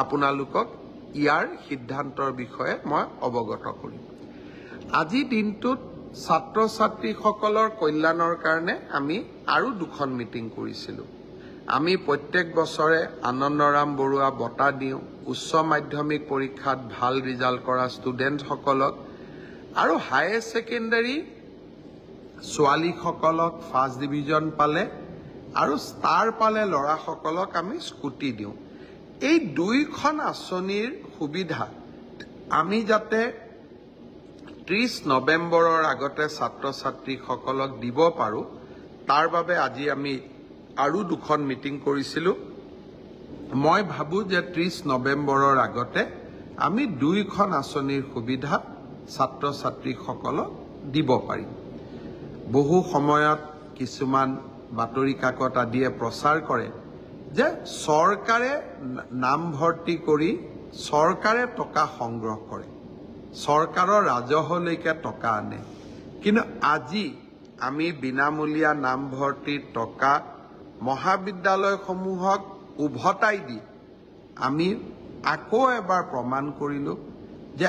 আপোনালোকক ইয়াৰ সিদ্ধান্তৰ বিষয়ে মই অৱগত কৰিম। আজি দিনটোত ছাত্ৰ ছাত্ৰীসকলৰ কল্যাণৰ কাৰণে আমি আৰু 2খন মিটিং কৰিছিলোঁ। আমি প্ৰত্যেক বছৰে আনন্দৰাম বৰুৱা বঁটা দিওঁ উচ্চ মাধ্যমিক পৰীক্ষাত ভাল ৰিজাল্ট কৰা ষ্টুডেণ্টসকলক, আৰু হায়াৰ ছেকেণ্ডাৰী ছোৱালীসকলক ফাৰ্ষ্ট ডিভিজন পালে আৰু ষ্টাৰ পালে ল'ৰাসকলক আমি স্কুটি দিওঁ। এই 2খন আঁচনিৰ সুবিধা আমি যাতে 30 নৱেম্বৰৰ আগতে ছাত্ৰ ছাত্ৰীসকলক দিব পাৰোঁ, তাৰ বাবে আজি আমি আৰু 2খন মিটিং কৰিছিলোঁ। মই ভাবোঁ যে 30 নৱেম্বৰৰ আগতে আমি 2খন আঁচনিৰ সুবিধা ছাত্ৰ ছাত্ৰীসকলক দিব পাৰিম। বহু সময়ত কিছুমান বাতৰি কাকত আদিয়ে প্ৰচাৰ কৰে যে চৰকাৰে নামভৰ্তি কৰি চৰকাৰে টকা সংগ্ৰহ কৰে, চৰকাৰৰ ৰাজহলৈকে টকা আনে। কিন্তু আজি আমি বিনামূলীয়া নামভৰ্তিৰ টকা মহাবিদ্যালয়সমূহক উভতাই দি আমি আকৌ এবাৰ প্ৰমাণ কৰিলোঁ যে